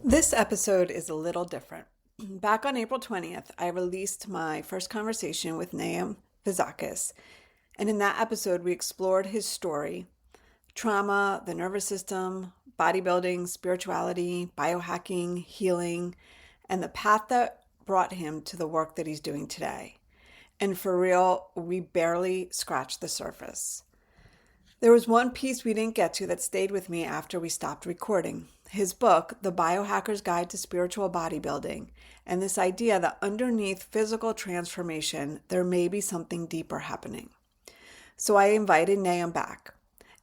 This episode is a little different. Back on April 20th, I released my first conversation with Nahum Vizakis. And in that episode, we explored his story, trauma, the nervous system, bodybuilding, spirituality, biohacking, healing, and the path that brought him to the work that he's doing today. And for real, we barely scratched the surface. There was one piece we didn't get to that stayed with me after we stopped recording. His book, The Biohacker's Guide to Spiritual Bodybuilding, and this idea that underneath physical transformation, there may be something deeper happening. So I invited Nahum back,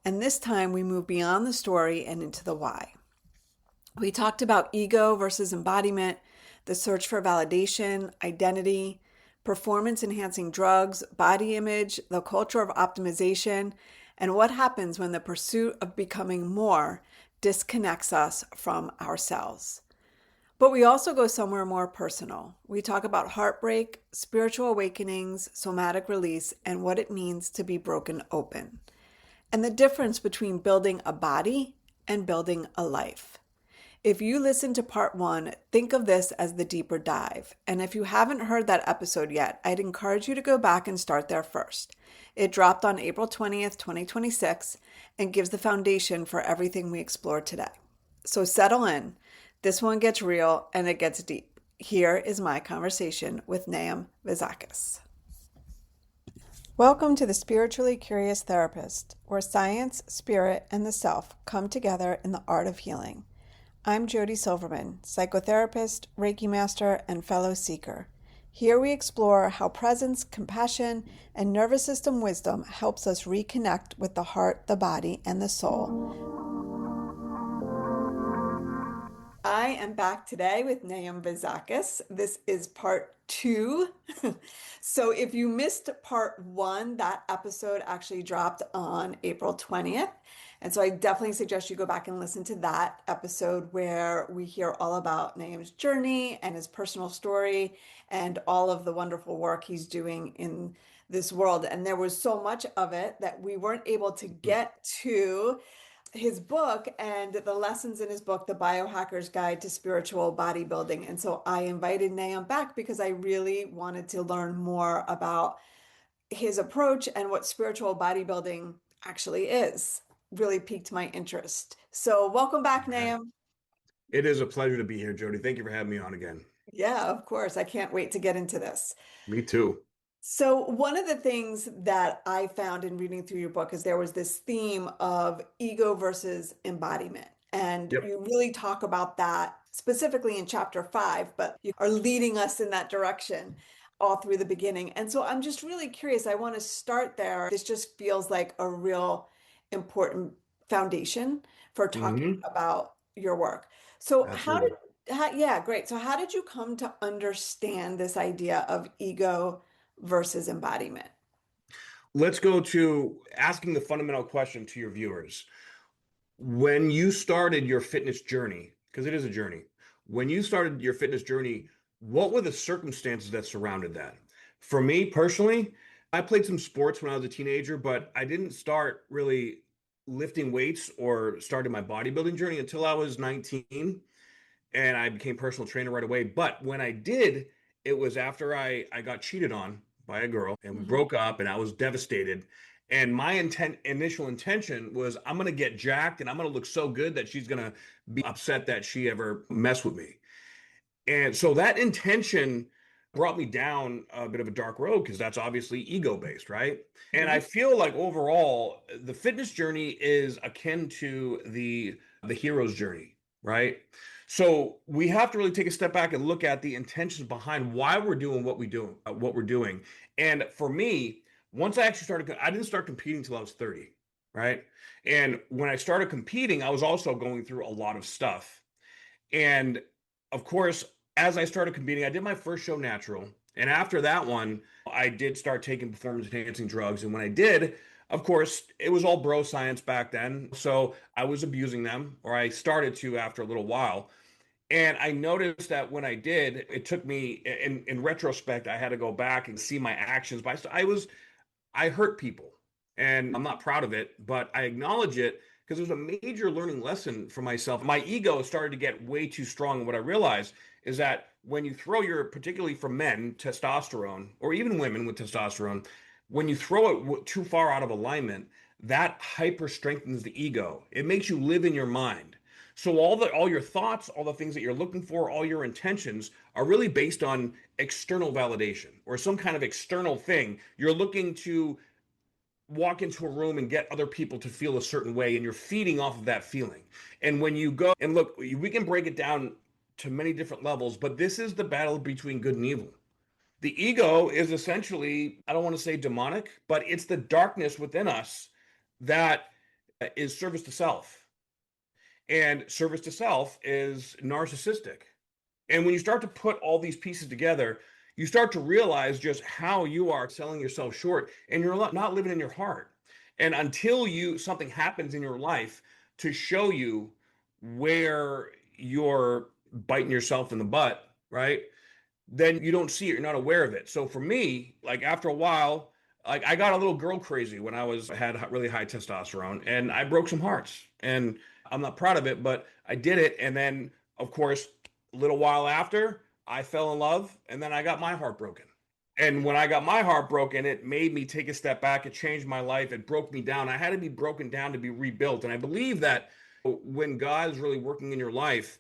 and this time we moved beyond the story and into the why. We talked about ego versus embodiment, the search for validation, identity, performance-enhancing drugs, body image, the culture of optimization, and what happens when the pursuit of becoming more disconnects us from ourselves. But we also go somewhere more personal. We talk about heartbreak, spiritual awakenings, somatic release, and what it means to be broken open, and the difference between building a body and building a life. If you listen to part one, think of this as the deeper dive. And if you haven't heard that episode yet, I'd encourage you to go back and start there first. It dropped on April 20th, 2026, and gives the foundation for everything we explore today. So settle in. This one gets real and it gets deep. Here is my conversation with Nahum Vizakis. Welcome to the Spiritually Curious Therapist, where science, spirit, and the self come together in the art of healing. I'm Jody Silverman, psychotherapist, Reiki master, and fellow seeker. Here we explore how presence, compassion, and nervous system wisdom helps us reconnect with the heart, the body, and the soul. I am back today with Nahum Vizakis. This is part two. So if you missed part one, that episode actually dropped on April 20th. And so I definitely suggest you go back and listen to that episode where we hear all about Nahum's journey and his personal story and all of the wonderful work he's doing in this world. And there was so much of it that we weren't able to get to his book and the lessons in his book, The Biohacker's Guide to Spiritual Bodybuilding. And so I invited Nahum back because I really wanted to learn more about his approach and what spiritual bodybuilding actually is. Really piqued my interest. So welcome back, Nahum. It is a pleasure to be here, Jody. Thank you for having me on again. Yeah, of course. I can't wait to get into this. Me too. So one of the things that I found in reading through your book is there was this theme of ego versus embodiment. And Yep. you really talk about that specifically in chapter 5, but you are leading us in that direction all through the beginning. And so I'm just really curious. I want to start there. This just feels like a real important foundation for talking Hmm. about your work. So Absolutely. yeah, great. So how did you come to understand this idea of ego versus embodiment? Let's go to asking the fundamental question to your viewers. When you started your fitness journey, because it is a journey, when you started your fitness journey, what were the circumstances that surrounded that? For me personally, I played some sports when I was a teenager, but I didn't start really lifting weights or started my bodybuilding journey until I was 19. And I became personal trainer right away. But when I did, it was after I got cheated on by a girl and we Mhm. broke up and I was devastated. And my initial intention was I'm gonna get jacked and I'm gonna look so good that she's gonna be upset that she ever messed with me. And so that intention brought me down a bit of a dark road because that's obviously ego based, right? And I Mhm. feel like overall the fitness journey is akin to the hero's journey, right? So we have to really take a step back and look at the intentions behind why we're doing what we're doing. And for me, once I actually started, I didn't start competing until I was 30, right? And when I started competing, I was also going through a lot of stuff. And of course, as I started competing, I did my first show natural. And after that one, I did start taking performance enhancing drugs. And when I did, of course, it was all bro science back then. So I was abusing them, or I started to after a little while. And I noticed that when I did, it took me in retrospect, I had to go back and see my actions. But I hurt people and I'm not proud of it, but I acknowledge it because there's a major learning lesson for myself. My ego started to get way too strong. And what I realized is that when you throw your, particularly for men, testosterone, or even women with testosterone, when you throw it too far out of alignment, that hyper strengthens the ego. It makes you live in your mind. So all your thoughts, all the things that you're looking for, all your intentions are really based on external validation or some kind of external thing. You're looking to walk into a room and get other people to feel a certain way, and you're feeding off of that feeling. And when you go and look, we can break it down to many different levels, but this is the battle between good and evil. The ego is essentially, I don't want to say demonic, but it's the darkness within us that is service to self. And service to self is narcissistic. And when you start to put all these pieces together, you start to realize just how you are selling yourself short and you're not living in your heart. And until something happens in your life to show you where you're biting yourself in the butt, right? Then you don't see it, you're not aware of it. So for me, like after a while, like I got a little girl crazy when had really high testosterone, and I broke some hearts. And I'm not proud of it, but I did it. And then of course, a little while after, I fell in love, and then I got my heart broken. And when I got my heart broken, it made me take a step back. It changed my life. It broke me down. I had to be broken down to be rebuilt. And I believe that when God is really working in your life,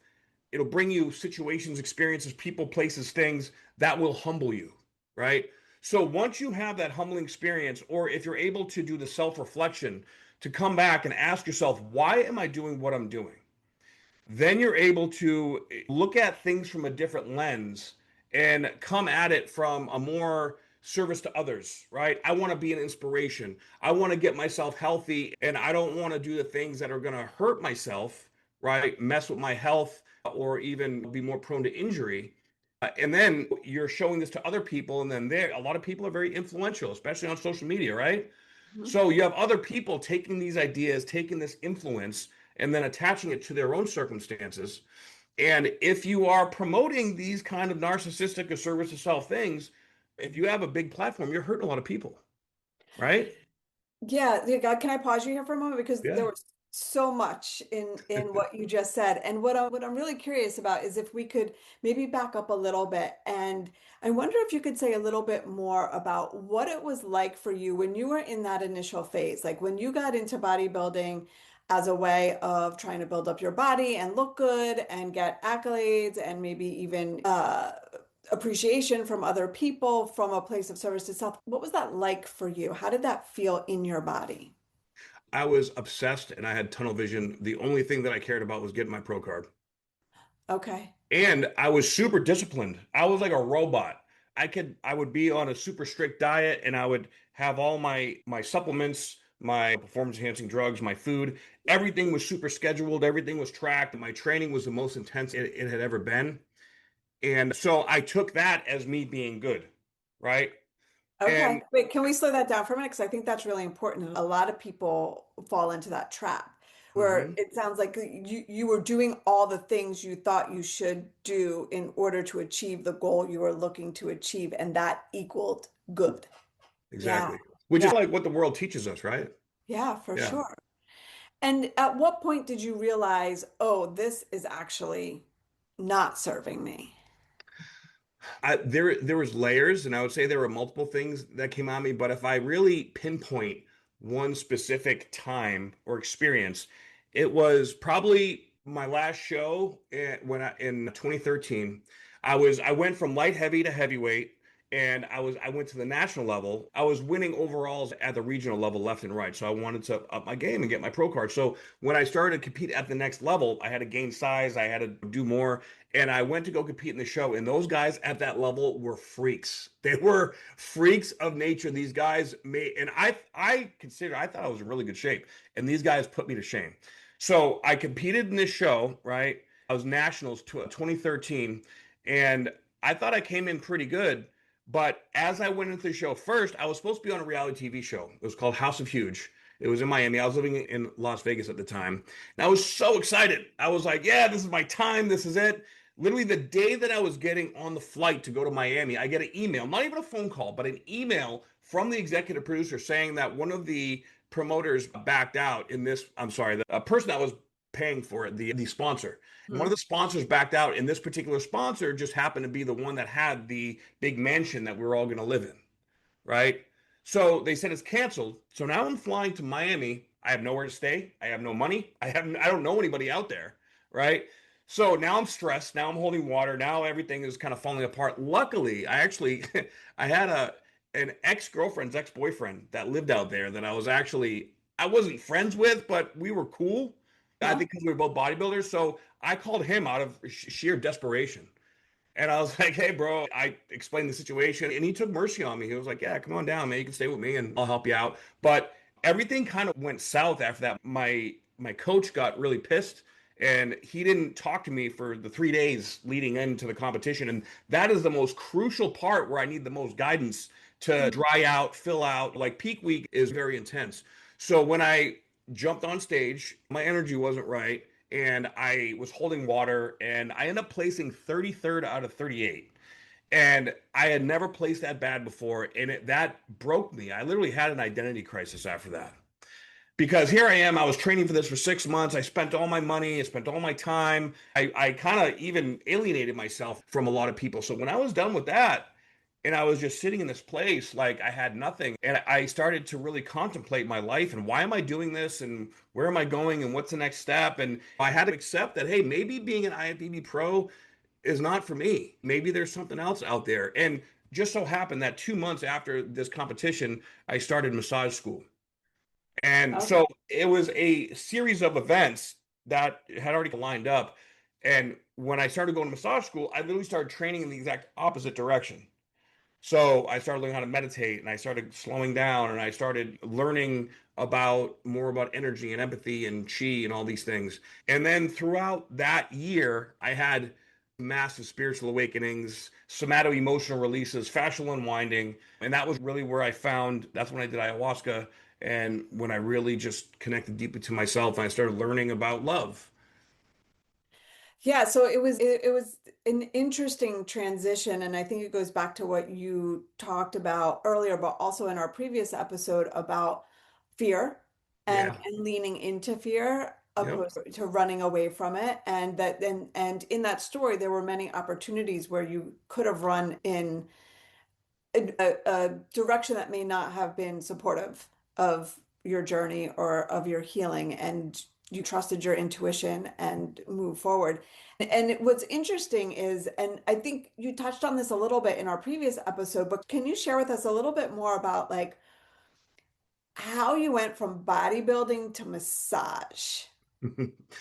it'll bring you situations, experiences, people, places, things that will humble you, right? So once you have that humbling experience, or if you're able to do the self-reflection, to come back and ask yourself, why am I doing what I'm doing? Then you're able to look at things from a different lens and come at it from a more service to others, right? I want to be an inspiration. I want to get myself healthy, and I don't want to do the things that are going to hurt myself, right? Mess with my health or even be more prone to injury. And then you're showing this to other people, and then a lot of people are very influential, especially on social media, right? Mhm. So you have other people taking these ideas, taking this influence, and then attaching it to their own circumstances. And if you are promoting these kind of narcissistic or service to self things, if you have a big platform, you're hurting a lot of people, right? Yeah, God, can I pause you here for a moment because there Yeah. was so much in what you just said, and what I'm really curious about is if we could maybe back up a little bit, and I wonder if you could say a little bit more about what it was like for you when you were in that initial phase, like when you got into bodybuilding as a way of trying to build up your body and look good and get accolades and maybe even appreciation from other people from a place of service to self. What was that like for you? How did that feel in your body? I was obsessed and I had tunnel vision. The only thing that I cared about was getting my pro card. Okay. And I was super disciplined. I was like a robot. I would be on a super strict diet, and I would have all my supplements, my performance enhancing drugs, my food. Everything was super scheduled, everything was tracked. My training was the most intense it had ever been. And so I took that as me being good, right? Okay. And Wait, can we slow that down for a minute? Because I think that's really important. A lot of people fall into that trap where mhm, it sounds like you were doing all the things you thought you should do in order to achieve the goal you were looking to achieve, and that equaled good. Yeah. exactly. Which Yeah. is like what the world teaches us, right? Yeah, for Yeah. sure. And at what point did you realize, oh, this is actually not serving me? There was layers, and I would say there were multiple things that came on me. But if I really pinpoint one specific time or experience, it was probably my last show in 2013. I went from light heavy to heavyweight, and I went to the national level. I was winning overalls at the regional level left and right, so I wanted to up my game and get my pro card. So when I started to compete at the next level, I had to gain size, I had to do more, and I went to go compete in the show. And those guys at that level were freaks. They were freaks of nature. These guys made, and I thought I was in really good shape, and these guys put me to shame. So I competed in this show, right? I was nationals to 2013, and I thought I came in pretty good. But as I went into the show first, I was supposed to be on a reality TV show. It was called House of Huge. It was in Miami. I was living in Las Vegas at the time. And I was so excited. I was like, yeah, this is my time. This is it. Literally the day that I was getting on the flight to go to Miami, I get an email, not even a phone call, but an email from the executive producer saying that one of the promoters backed out in this. I'm sorry, the person that was paying for it, the sponsor. One of the sponsors backed out, and this particular sponsor just happened to be the one that had the big mansion that we were all going to live in, right? So they said it's canceled. So now I'm flying to Miami. I have nowhere to stay. I have no money. I don't know anybody out there, right? So now I'm stressed. Now I'm holding water. Now everything is kind of falling apart. Luckily, I actually I had an ex-girlfriend's ex-boyfriend that lived out there that I wasn't friends with, but we were cool. I Yeah. think because we were both bodybuilders. So I called him out of sheer desperation. And I was like, hey, bro, I explained the situation and he took mercy on me. He was like, yeah, come on down, man. You can stay with me and I'll help you out. But everything kind of went south after that. My coach got really pissed and he didn't talk to me for the 3 days leading into the competition. And that is the most crucial part where I need the most guidance to dry out, fill out. Like peak week is very intense. So when I jumped on stage, my energy wasn't right and I was holding water and I ended up placing 33rd out of 38. And I had never placed that bad before and that broke me. I literally had an identity crisis after that. Because here I am, I was training for this for 6 months. I spent all my money, I spent all my time. I kind of even alienated myself from a lot of people. So when I was done with that, and I was just sitting in this place like I had nothing. And I started to really contemplate my life and why am I doing this and where am I going and what's the next step? And I had to accept that, hey, maybe being an IFBB pro is not for me. Maybe there's something else out there. And just so happened that 2 months after this competition, I started massage school. And Okay. so it was a series of events that had already lined up. And when I started going to massage school, I literally started training in the exact opposite direction. So I started learning how to meditate and I started slowing down and I started learning about more about energy and empathy and chi and all these things. And then throughout that year, I had massive spiritual awakenings, somato emotional releases, fascial unwinding. And that was really where I found that's when I did ayahuasca and when I really just connected deeply to myself and I started learning about love. Yeah, so it was an interesting transition, and I think it goes back to what you talked about earlier, but also in our previous episode about fear Yeah. and leaning into fear Yep. opposed to running away from it. And in that story, there were many opportunities where you could have run in a direction that may not have been supportive of your journey or of your healing, and you trusted your intuition and move forward. And what's interesting is, and I think you touched on this a little bit in our previous episode, but can you share with us a little bit more about like how you went from bodybuilding to massage?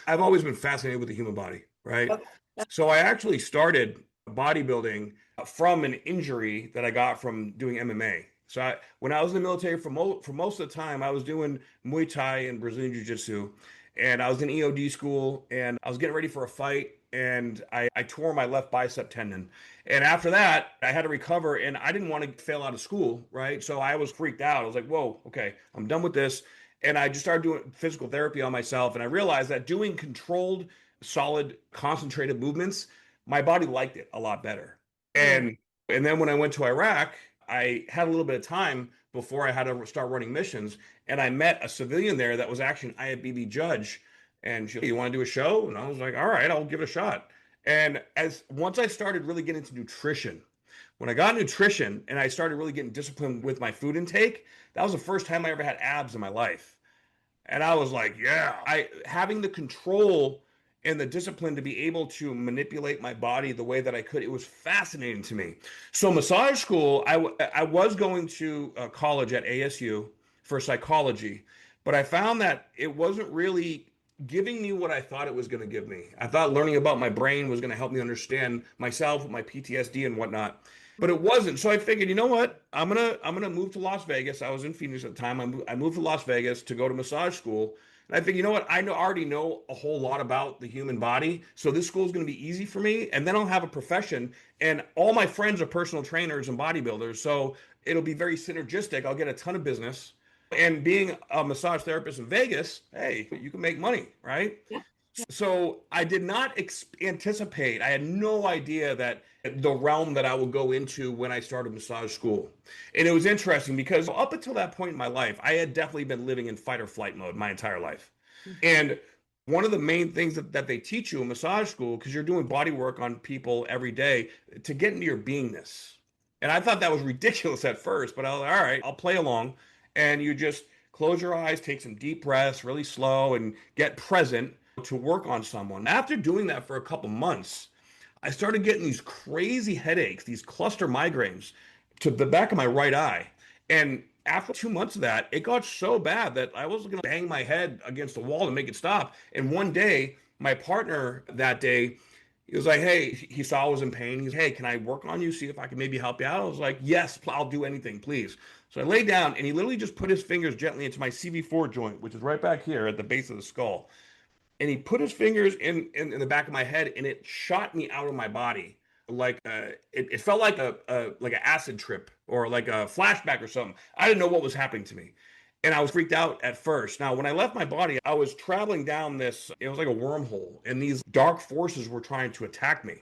I've always been fascinated with the human body, right? Okay. So I actually started bodybuilding from an injury that I got from doing MMA. So when I was in the military for most of the time, I was doing Muay Thai and Brazilian Jiu-Jitsu, and I was in EOD school, and I was getting ready for a fight, and I tore my left bicep tendon. And after that, I had to recover, and I didn't want to fail out of school, right? So I was freaked out. I was like, whoa, okay, I'm done with this. And I just started doing physical therapy on myself, and I realized that doing controlled, solid, concentrated movements, my body liked it a lot better. Mm. And then when I went to Iraq, I had a little bit of time before I had to start running missions, and I met a civilian there that was actually an IFBB judge, and she, you want to do a show? And I was like, all right, I'll give it a shot. And as once I started really getting into nutrition, when I got nutrition and I started really getting disciplined with my food intake, that was the first time I ever had abs in my life. And I was like, yeah, I having the control and the discipline to be able to manipulate my body the way that I could, it was fascinating to me. So massage school, I was going to college at ASU for psychology, but I found that it wasn't really giving me what I thought it was going to give me. I thought learning about my brain was going to help me understand myself, my PTSD and whatnot, but it wasn't. So I figured, you know what? I'm gonna move to Las Vegas. I was in Phoenix at the time. I moved to Las Vegas to go to massage school. And I figured, you know what? Already know a whole lot about the human body. So this school is going to be easy for me. And then I'll have a profession. And all my friends are personal trainers and bodybuilders. So it'll be very synergistic. I'll get a ton of business. And being a massage therapist in Vegas, hey, you can make money, right? So I did not anticipate, I had no idea that the realm that I would go into when I started massage school. And it was interesting because up until that point in my life, I had definitely been living in fight or flight mode my entire life. And one of the main things that they teach you in massage school, because you're doing body work on people every day to get into your beingness. And I thought that was ridiculous at first, but I was like, all right, I'll play along. And you just close your eyes, take some deep breaths, really slow, and get present to work on someone. After doing that for a couple months, I started getting these crazy headaches, these cluster migraines to the back of my right eye. And after 2 months of that, it got so bad that I was going to bang my head against the wall to make it stop. And one day, my partner that day, he was like, hey, he saw I was in pain. He's, hey, can I work on you? See if I can maybe help you out. I was like, yes, I'll do anything, please. So I laid down and he literally just put his fingers gently into my CV4 joint, which is right back here at the base of the skull. And he put his fingers in the back of my head and it shot me out of my body. Like it felt like a like an acid trip or like a flashback or something. I didn't know what was happening to me. And I was freaked out at first. Now, when I left my body, I was traveling down this, it was like a wormhole, and these dark forces were trying to attack me.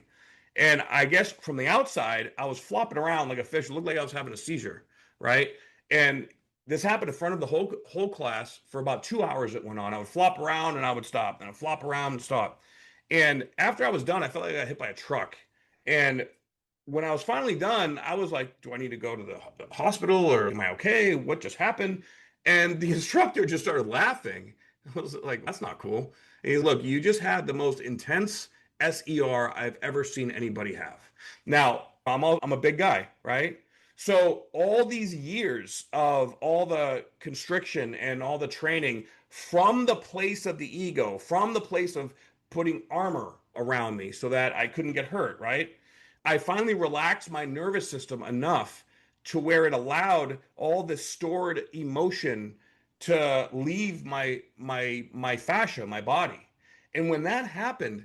And I guess from the outside, I was flopping around like a fish. It looked like I was having a seizure, right? And this happened in front of the whole class for about 2 hours. It went on. I would flop around and I would stop, and I'd flop around and stop. And after I was done, I felt like I got hit by a truck. And when I was finally done, I was like, do I need to go to the hospital or am I okay? What just happened? And the instructor just started laughing. I was like, that's not cool. And he's, look, you just had the most intense SER I've ever seen anybody have. Now, I'm a big guy, right? So all these years of all the constriction and all the training from the place of the ego, from the place of putting armor around me so that I couldn't get hurt, right? I finally relaxed my nervous system enough to where it allowed all this stored emotion to leave my fascia, my body. And when that happened,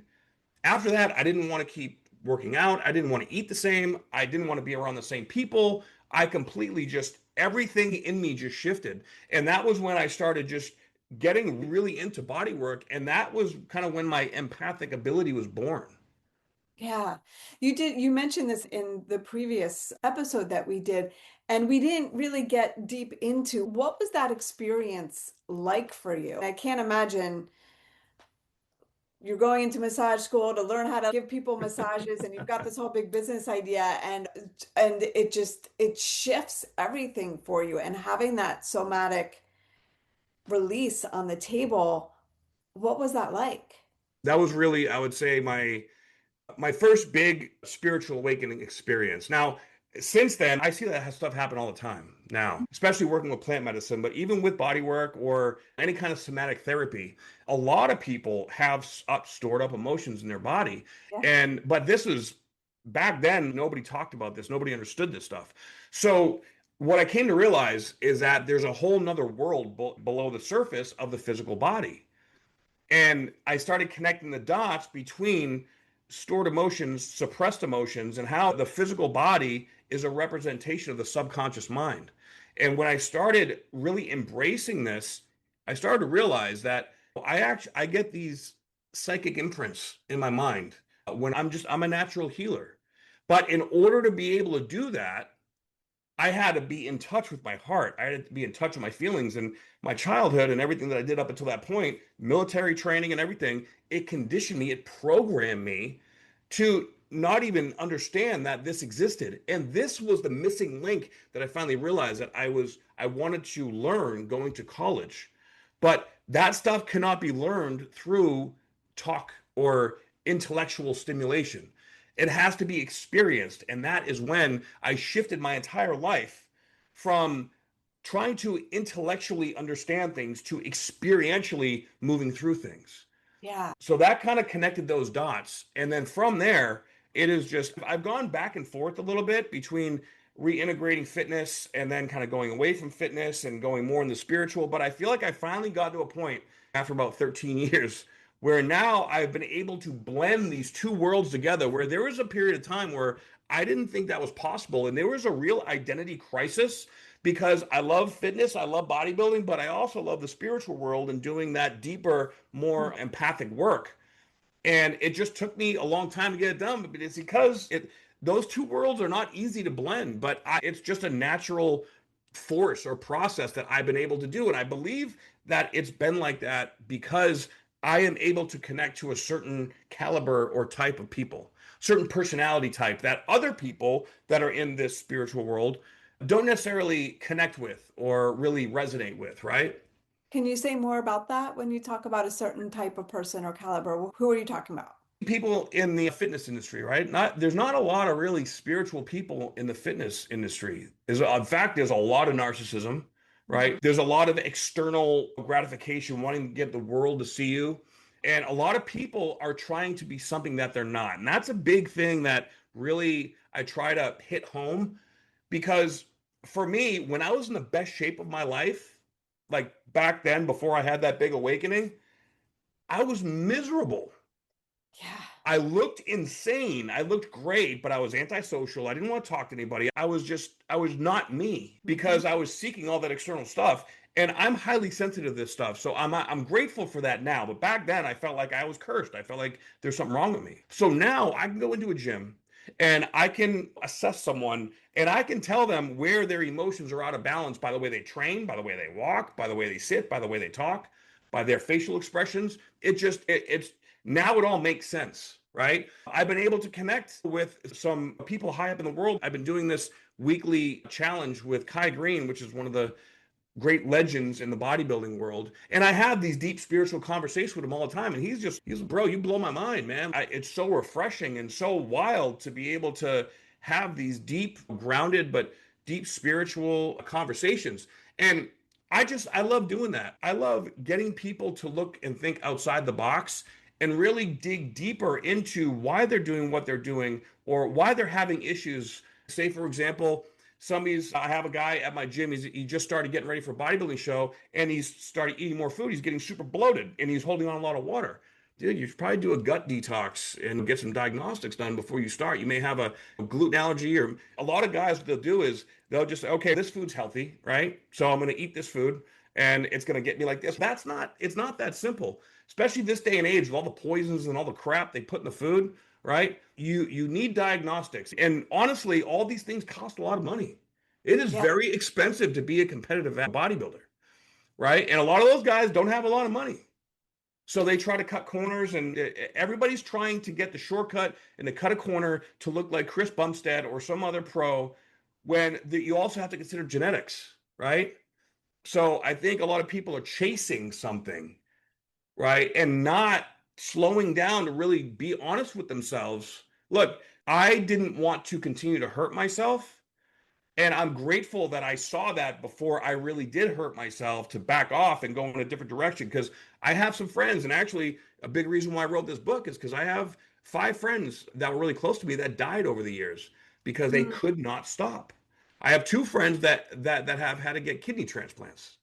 after that, I didn't want to keep working out. I didn't want to eat the same. I didn't want to be around the same people. I completely just, everything in me just shifted. And that was when I started just getting really into body work. And that was kind of when my empathic ability was born. Yeah, you mentioned this in the previous episode that we did, and we didn't really get deep into what was that experience like for you. I can't imagine you're going into massage school to learn how to give people massages and you've got this whole big business idea and it shifts everything for you, and having that somatic release on the table, what was that like? That was really, I would say, my first big spiritual awakening experience. Now, since then, I see that stuff happen all the time now, especially working with plant medicine, but even with body work or any kind of somatic therapy, a lot of people have stored up emotions in their body. Yeah. But this is back then, nobody talked about this, nobody understood this stuff. So, what I came to realize is that there's a whole nother world below the surface of the physical body. And I started connecting the dots between stored emotions, suppressed emotions, and how the physical body is a representation of the subconscious mind. And when I started really embracing this, I started to realize that I get these psychic imprints in my mind when I'm a natural healer. But in order to be able to do that, I had to be in touch with my heart. I had to be in touch with my feelings and my childhood and everything that I did up until that point, military training and everything. It conditioned me, it programmed me to not even understand that this existed. And this was the missing link that I finally realized that I wanted to learn going to college. But that stuff cannot be learned through talk or intellectual stimulation. It has to be experienced. And that is when I shifted my entire life from trying to intellectually understand things to experientially moving through things. Yeah. So that kind of connected those dots. And then from there, it is just, I've gone back and forth a little bit between reintegrating fitness and then kind of going away from fitness and going more in the spiritual. But I feel like I finally got to a point after about 13 years where now I've been able to blend these two worlds together, where there was a period of time where I didn't think that was possible. And there was a real identity crisis because I love fitness, I love bodybuilding, but I also love the spiritual world and doing that deeper, more empathic work. And it just took me a long time to get it done, but it's because those two worlds are not easy to blend, but it's just a natural force or process that I've been able to do. And I believe that it's been like that because I am able to connect to a certain caliber or type of people, certain personality type that other people that are in this spiritual world don't necessarily connect with or really resonate with, right? Can you say more about that when you talk about a certain type of person or caliber? Who are you talking about? People in the fitness industry, right? There's not a lot of really spiritual people in the fitness industry. In fact, there's a lot of narcissism, Mhm. right? There's a lot of external gratification, wanting to get the world to see you. And a lot of people are trying to be something that they're not. And that's a big thing that really I try to hit home because for me, when I was in the best shape of my life, like back then before I had that big awakening, I was miserable. Yeah. I looked insane. I looked great, but I was antisocial. I didn't want to talk to anybody. I was not me Mhm. because I was seeking all that external stuff. And I'm highly sensitive to this stuff. So I'm grateful for that now. But back then I felt like I was cursed. I felt like there's something wrong with me. So now I can go into a gym and I can assess someone and I can tell them where their emotions are out of balance by the way they train, by the way they walk, by the way they sit, by the way they talk, by their facial expressions. It's now it all makes sense, right? I've been able to connect with some people high up in the world. I've been doing this weekly challenge with Kai Green, which is one of the great legends in the bodybuilding world. And I have these deep spiritual conversations with him all the time. And he's bro, you blow my mind, man. It's so refreshing and so wild to be able to have these deep, grounded, but deep spiritual conversations. And I love doing that. I love getting people to look and think outside the box and really dig deeper into why they're doing what they're doing or why they're having issues. Say, for example, I have a guy at my gym. He just started getting ready for a bodybuilding show, and he's started eating more food. He's getting super bloated, and he's holding on a lot of water. Dude, you should probably do a gut detox and get some diagnostics done before you start. You may have a gluten allergy, or a lot of guys, what they'll do is they'll just say, okay, this food's healthy, right? So I'm going to eat this food, and it's going to get me like this. It's not that simple, especially this day and age with all the poisons and all the crap they put in the food, right? You need diagnostics. And honestly, all these things cost a lot of money. It is Yeah. very expensive to be a competitive bodybuilder, right? And a lot of those guys don't have a lot of money. So they try to cut corners, and everybody's trying to get the shortcut and to cut a corner to look like Chris Bumstead or some other pro when you also have to consider genetics, right? So I think a lot of people are chasing something, right? And not slowing down to really be honest with themselves. Look, I didn't want to continue to hurt myself. And I'm grateful that I saw that before I really did hurt myself to back off and go in a different direction. Because I have some friends, and actually, a big reason why I wrote this book is because I have 5 friends that were really close to me that died over the years because they Mm. could not stop. I have 2 friends that have had to get kidney transplants,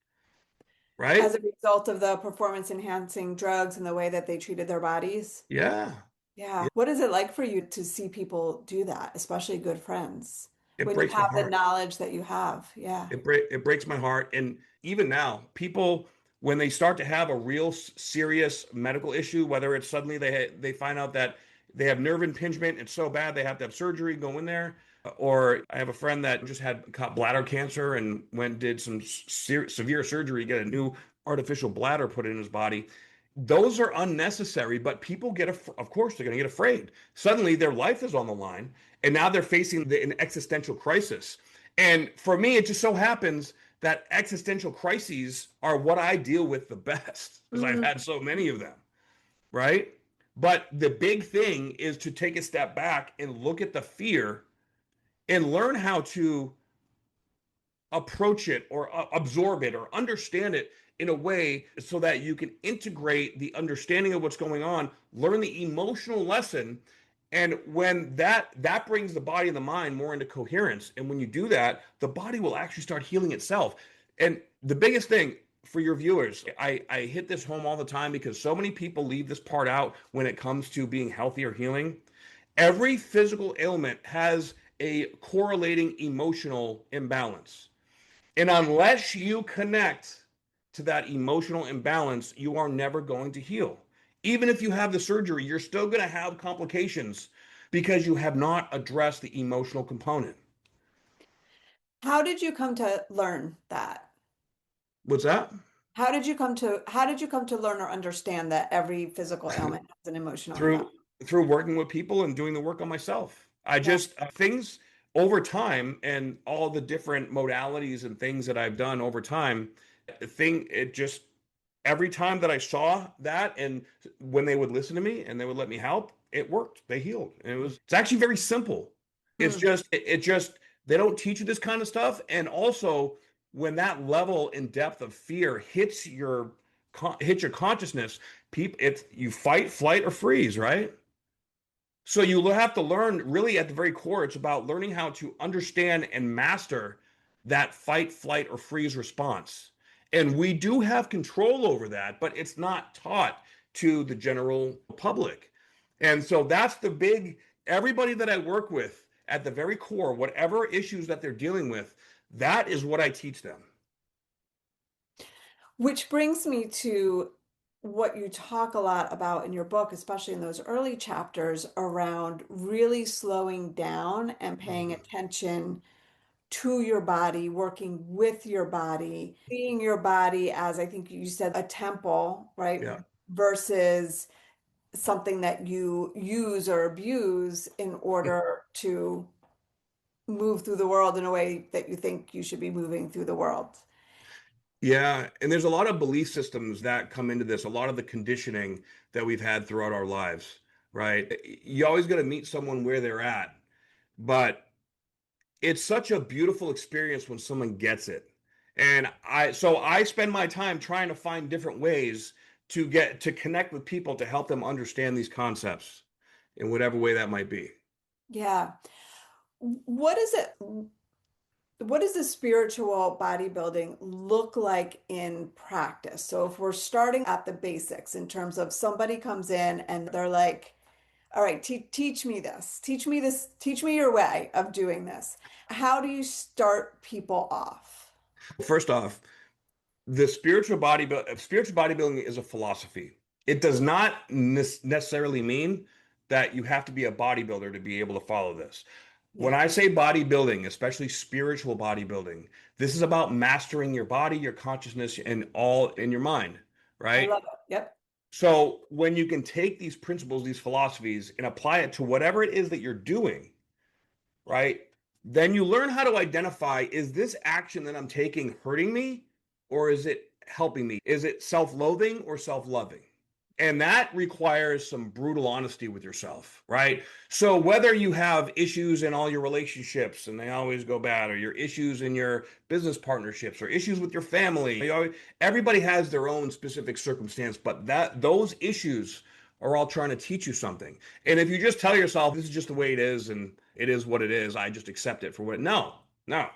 right? As a result of the performance enhancing drugs and the way that they treated their bodies. Yeah. Yeah. What is it like for you to see people do that, especially good friends, It when you breaks my have the heart. knowledge that you have? Yeah. It breaks my heart. And even now, people when they start to have a real serious medical issue, whether it's suddenly they find out that they have nerve impingement, it's so bad they have to have surgery, go in there. Or I have a friend that just had caught bladder cancer and went and did some severe surgery, get a new artificial bladder put in his body. Those are unnecessary, but people of course, they're going to get afraid. Suddenly, their life is on the line, and now they're facing an existential crisis. And for me, it just so happens that existential crises are what I deal with the best because I've Mm. had so many of them, right? But the big thing is to take a step back and look at the fear and learn how to approach it or absorb it or understand it in a way so that you can integrate the understanding of what's going on, learn the emotional lesson, and when that brings the body and the mind more into coherence, and when you do that, the body will actually start healing itself. And the biggest thing for your viewers, I hit this home all the time because so many people leave this part out when it comes to being healthy or healing. Every physical ailment has a correlating emotional imbalance. And unless you connect to that emotional imbalance, you are never going to heal. Even if you have the surgery, you're still going to have complications because you have not addressed the emotional component. How did you come to learn that? What's that? How did you come to learn or understand that every physical ailment has an emotional impact? through through working with people and doing the work on myself. I Yeah. just things over time and all the different modalities and things that I've done over time, thing it just every time that I saw that and when they would listen to me and they would let me help, it worked. They healed. And it's actually very simple. It's Hmm. just it just they don't teach you this kind of stuff. And also when that level in depth of fear hits your consciousness, people it's you fight, flight, or freeze, right? So you have to learn really at the very core, it's about learning how to understand and master that fight, flight, or freeze response. And we do have control over that, but it's not taught to the general public. And so that's the big, everybody that I work with at the very core, whatever issues that they're dealing with, that is what I teach them. Which brings me to what you talk a lot about in your book, especially in those early chapters around really slowing down and paying Mhm. attention to your body, working with your body, seeing your body as, I think you said, a temple, right? Yeah. Versus something that you use or abuse in order to move through the world in a way that you think you should be moving through the world. Yeah, and there's a lot of belief systems that come into this, a lot of the conditioning that we've had throughout our lives, right? You always got to meet someone where they're at, but it's such a beautiful experience when someone gets it. And I spend my time trying to find different ways to get to connect with people to help them understand these concepts in whatever way that might be. Yeah. What is it? What does the spiritual bodybuilding look like in practice? So if we're starting at the basics in terms of somebody comes in and they're like, all right, teach me this, teach me your way of doing this. How do you start people off? First off, the spiritual bodybuilding is a philosophy. It does not necessarily mean that you have to be a bodybuilder to be able to follow this. When Yeah, I say bodybuilding, especially spiritual bodybuilding, this is about mastering your body, your consciousness, and all in your mind, I right? love it. Yep. So when you can take these principles, these philosophies, and apply it to whatever it is that you're doing, right? Then you learn how to identify, is this action that I'm taking hurting me or is it helping me? Is it self-loathing or self-loving? And that requires some brutal honesty with yourself, right? So whether you have issues in all your relationships and they always go bad, or your issues in your business partnerships, or issues with your family, everybody has their own specific circumstance, but that those issues are all trying to teach you something. And if you just tell yourself this is just the way it is and it is what it is, I just accept it for what. No, no,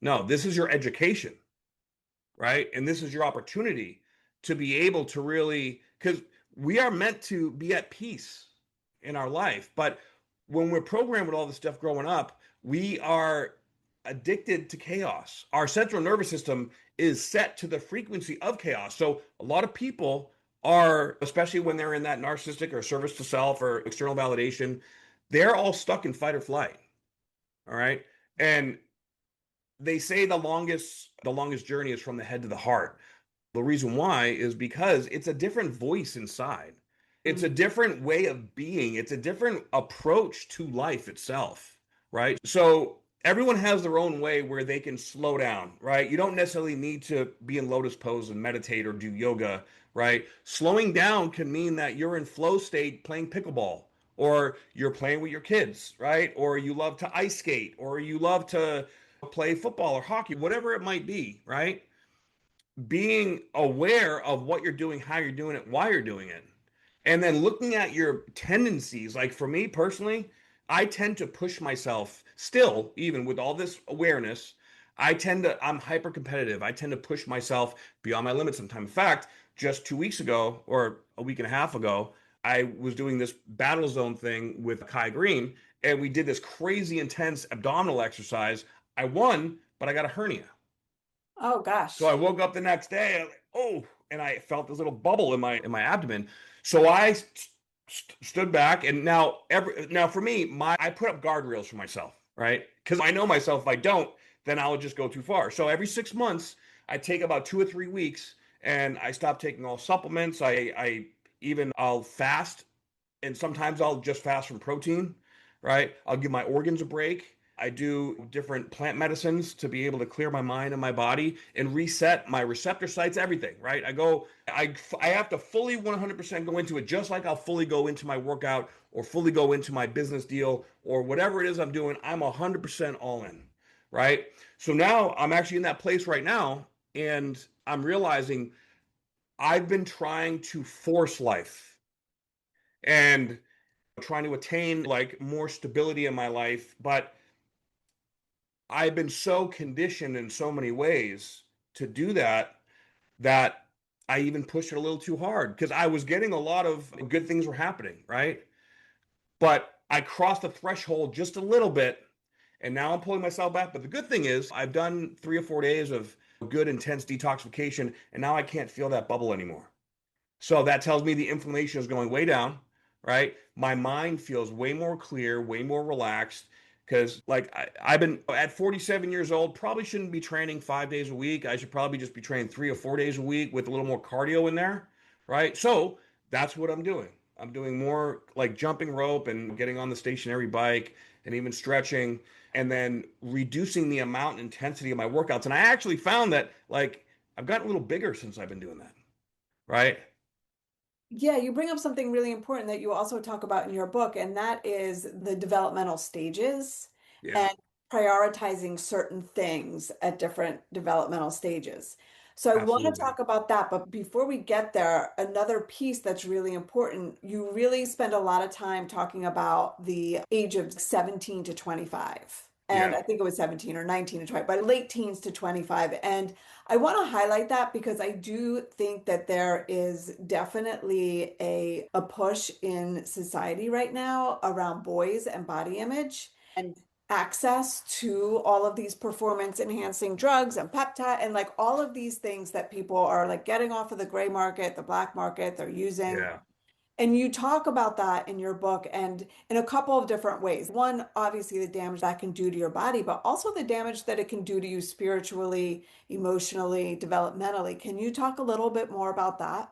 no. This is your education, right? And this is your opportunity to be able to really, because we are meant to be at peace in our life. But when we're programmed with all this stuff growing up, we are addicted to chaos. Our central nervous system is set to the frequency of chaos. So a lot of people are, especially when they're in that narcissistic or service to self or external validation, they're all stuck in fight or flight. All right. And they say the longest journey is from the head to the heart. The reason why is because it's a different voice inside. It's a Mm. different way of being. It's a different approach to life itself, right? So everyone has their own way where they can slow down, right? You don't necessarily need to be in lotus pose and meditate or do yoga, right? Slowing down can mean that you're in flow state playing pickleball, or you're playing with your kids, right? Or you love to ice skate, or you love to play football or hockey, whatever it might be, right? Being aware of what you're doing, how you're doing it, why you're doing it, and then looking at your tendencies. Like for me personally, I tend to push myself still, even with all this awareness. I'm hyper competitive. I tend to push myself beyond my limits sometimes. In fact, just 2 weeks ago or a week and a half ago, I was doing this battle zone thing with Kai Green, and we did this crazy intense abdominal exercise. I won, but I got a hernia. Oh So I gosh. woke up the next day, oh, and I felt this little bubble in my abdomen. So I stood back, and now for me, my I put up guardrails for myself, right? Because I know myself. If I don't, then I'll just go too far. So every 6 months, I take about 2 or 3 weeks, and I stop taking all supplements. I'll fast, and sometimes I'll just fast from protein, right? I'll give my organs a break. I do different plant medicines to be able to clear my mind and my body and reset my receptor sites, everything, right? I have to fully 100% go into it, just like I'll fully go into my workout or fully go into my business deal or whatever it is I'm doing. I'm 100% all in, right? So now I'm actually in that place right now, and I'm realizing I've been trying to force life and trying to attain like more stability in my life, but I've been so conditioned in so many ways to do that that I even pushed it a little too hard because I was getting a lot of good things were happening, right? But I crossed the threshold just a little bit, and now I'm pulling myself back. But the good thing is I've done 3 or 4 days of good intense detoxification, and now I can't feel that bubble anymore. So that tells me the inflammation is going way down, right? My mind feels way more clear, way more relaxed. Because, like, I've been at 47 years old, probably shouldn't be training 5 days a week. I should probably just be training 3 or 4 days a week with a little more cardio in there, right? So that's what I'm doing. I'm doing more like jumping rope and getting on the stationary bike and even stretching and then reducing the amount and intensity of my workouts. And I actually found that, like, I've gotten a little bigger since I've been doing that, right? Yeah, you bring up something really important that you also talk about in your book, and that is the developmental stages Yeah. and prioritizing certain things at different developmental stages. So I want to Absolutely. talk about that, but before we get there, another piece that's really important, you really spend a lot of time talking about the age of 17 to 25. And Yeah. I think it was 17 or 19 to 20, but late teens to 25. And I want to highlight that because I do think that there is definitely a push in society right now around boys and body image and access to all of these performance enhancing drugs and peptide and like all of these things that people are like getting off of the gray market, the black market, they're using. Yeah. And you talk about that in your book and in a couple of different ways. One, obviously, the damage that can do to your body, but also the damage that it can do to you spiritually, emotionally, developmentally. Can you talk a little bit more about that?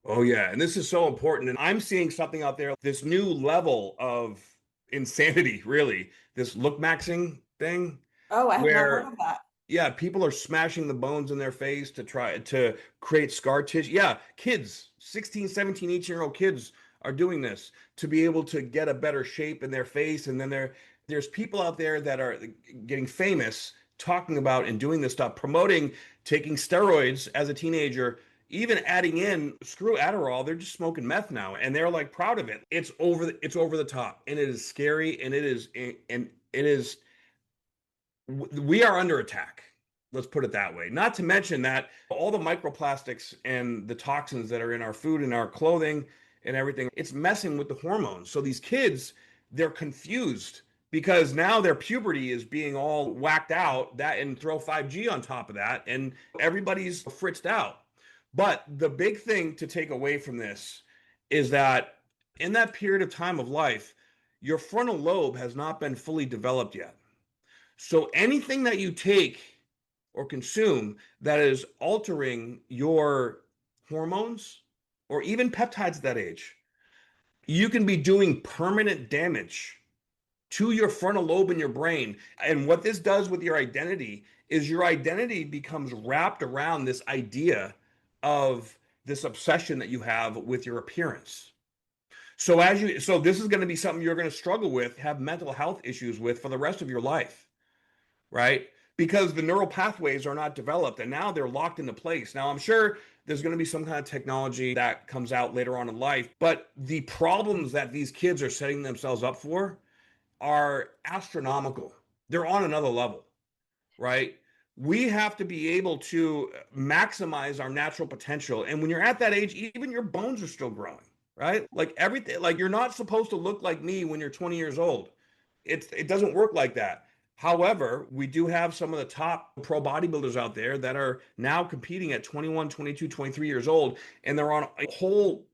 Oh, yeah. And this is so important. And I'm seeing something out there, this new level of insanity, really, this look maxing thing Oh, I have not heard where, of that. yeah, people are smashing the bones in their face to try to create scar tissue. Yeah, kids, 16, 17, 18-year-old kids are doing this to be able to get a better shape in their face. And then there's people out there that are getting famous talking about and doing this stuff, promoting taking steroids as a teenager, even adding in screw Adderall, they're just smoking meth now, and they're like proud of it. It's over the top, and it is scary, and it is we are under attack. Let's put it that way. Not to mention that all the microplastics and the toxins that are in our food and our clothing and everything, it's messing with the hormones. So these kids, they're confused because now their puberty is being all whacked out, that and throw 5G on top of that, and everybody's fritzed out. But the big thing to take away from this is that in that period of time of life, your frontal lobe has not been fully developed yet. So anything that you take or consume that is altering your hormones or even peptides at that age, you can be doing permanent damage to your frontal lobe in your brain. And what this does with your identity is your identity becomes wrapped around this idea of this obsession that you have with your appearance. So this is going to be something you're going to struggle with, have mental health issues with for the rest of your life, right? Because the neural pathways are not developed and now they're locked into place. Now, I'm sure there's going to be some kind of technology that comes out later on in life, but the problems that these kids are setting themselves up for are astronomical. They're on another level, right? We have to be able to maximize our natural potential. And when you're at that age, even your bones are still growing, right? Like everything, like you're not supposed to look like me when you're 20 years old. It doesn't work like that. However, we do have some of the top pro bodybuilders out there that are now competing at 21, 22, 23 years old, and they're on a whole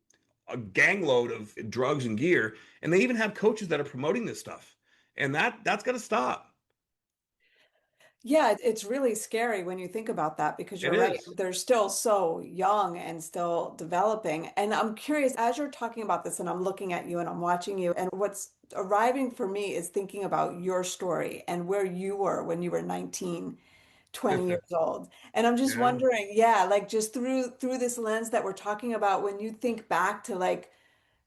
a gang load of drugs and gear, and they even have coaches that are promoting this stuff, and that's got to stop. Yeah, it's really scary when you think about that because It you're right. is. They're still so young and still developing. And I'm curious, as you're talking about this and I'm looking at you and I'm watching you, and what's arriving for me is thinking about your story and where you were when you were 19, 20 years old. And I'm just Yeah. wondering, yeah, like just through this lens that we're talking about, when you think back to like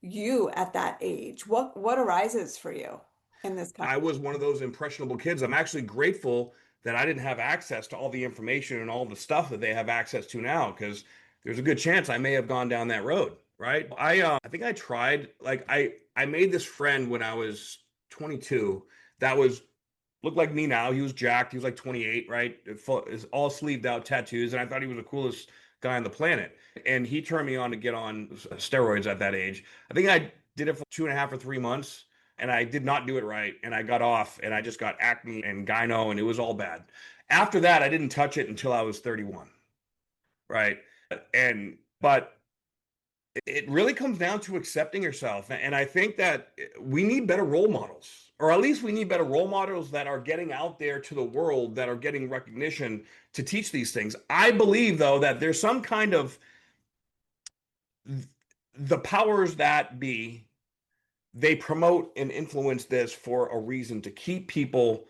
you at that age, what arises for you in this I conversation? was one of those impressionable kids. I'm actually grateful that I didn't have access to all the information and all the stuff that they have access to now, because there's a good chance I may have gone down that road, right? I think I tried, like I made this friend when I was 22 that was looked like me now. He was jacked. He was like 28, right? Is all sleeved out tattoos, and I thought he was the coolest guy on the planet. And he turned me on to get on steroids at that age. I think I did it for 2.5 or 3 months, and I did not do it right. And I got off, and I just got acne and gyno, and it was all bad. After that, I didn't touch it until I was 31, right? But it really comes down to accepting yourself. And I think that we need better role models, or at least we need better role models that are getting out there to the world, that are getting recognition to teach these things. I believe, though, that there's some kind of the powers that be, they promote and influence this for a reason, to keep people,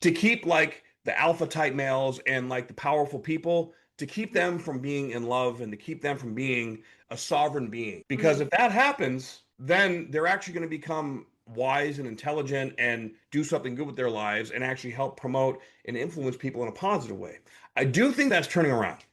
to keep like the alpha type males and like the powerful people, to keep them from being in love and to keep them from being a sovereign being. Because if that happens, then they're actually going to become wise and intelligent and do something good with their lives and actually help promote and influence people in a positive way. I do think that's turning around,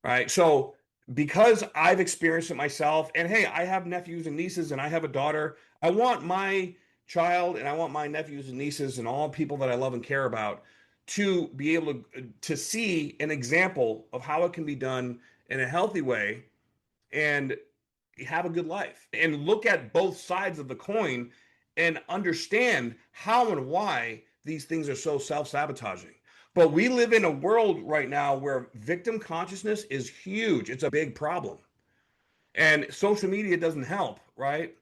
right? So because I've experienced it myself, and hey, I have nephews and nieces and I have a daughter, I want my child and I want my nephews and nieces and all people that I love and care about to be able to see an example of how it can be done in a healthy way and have a good life, and look at both sides of the coin and understand how and why these things are so self-sabotaging. But we live in a world right now where victim consciousness is huge. It's a big problem. And social media doesn't help, right?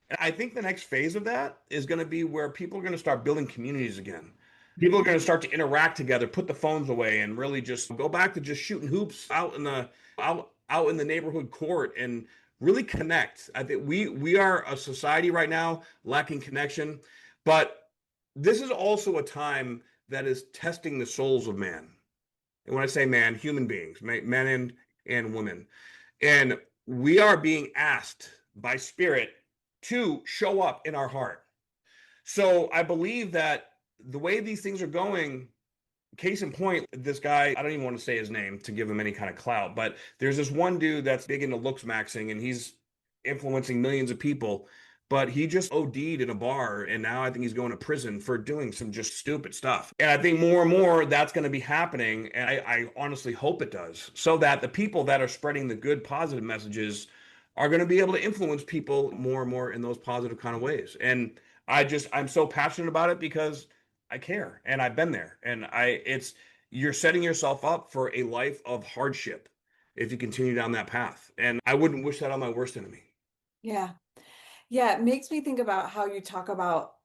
And I think the next phase of that is going to be where people are going to start building communities again. People are going to start to interact together, put the phones away, and really just go back to just shooting hoops out in the neighborhood court and really connect. I think we are a society right now lacking connection, but this is also a time that is testing the souls of man. And when I say man, human beings, men and women. And we are being asked by spirit to show up in our heart. So I believe that the way these things are going, case in point, this guy, I don't even want to say his name to give him any kind of clout, but there's this one dude that's big into looks maxing and he's influencing millions of people. But he just OD'd in a bar, and now I think he's going to prison for doing some just stupid stuff. And I think more and more that's going to be happening. And I honestly hope it does, so that the people that are spreading the good, positive messages are going to be able to influence people more and more in those positive kind of ways. And I'm so passionate about it because I care and I've been there. And you're setting yourself up for a life of hardship if you continue down that path. And I wouldn't wish that on my worst enemy. Yeah. Yeah, it makes me think about how you talk about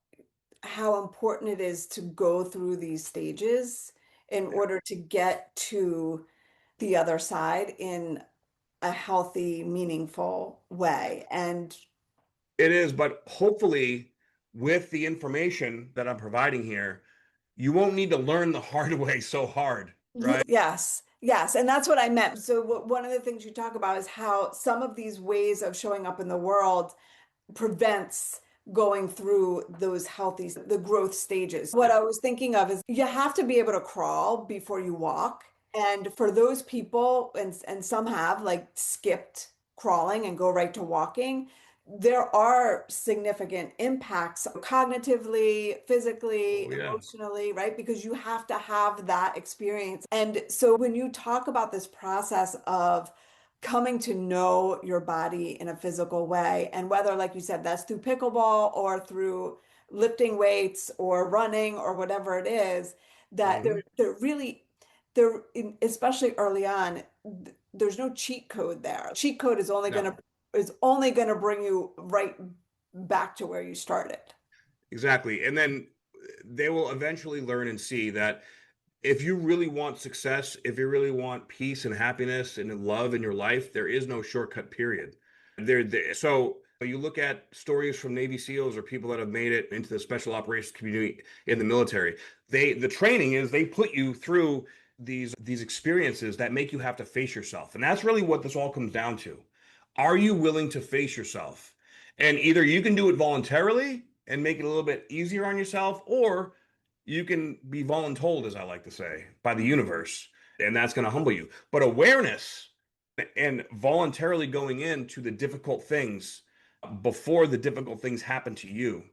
how important it is to go through these stages in Yeah. order to get to the other side in a healthy, meaningful way. And It is, but hopefully, with the information that I'm providing here, you won't need to learn the hard way so hard, right? yes, yes, and that's what I meant. So one of the things you talk about is how some of these ways of showing up in the world prevents going through those the growth stages. What Yeah. I was thinking of is you have to be able to crawl before you walk. And for those people, and some have like skipped crawling and go right to walking, there are significant impacts cognitively, physically, Oh, yeah. emotionally, right? Because you have to have that experience. And so when you talk about this process of coming to know your body in a physical way, and whether, like you said, that's through pickleball or through lifting weights or running or whatever it is, that Hmm. they're really, especially early on, there's no cheat code there. Cheat code is only going No. to is only going to bring you right back to where you started. Exactly. And then they will eventually learn and see that if you really want success, if you really want peace and happiness and love in your life, there is no shortcut, period. So you look at stories from Navy SEALs or people that have made it into the special operations community in the military. The training is they put you through these experiences that make you have to face yourself. And that's really what this all comes down to. Are you willing to face yourself? And either you can do it voluntarily and make it a little bit easier on yourself, or you can be voluntold, as I like to say, by the universe, and that's going to humble you. But awareness and voluntarily going into the difficult things before the difficult things happen to you,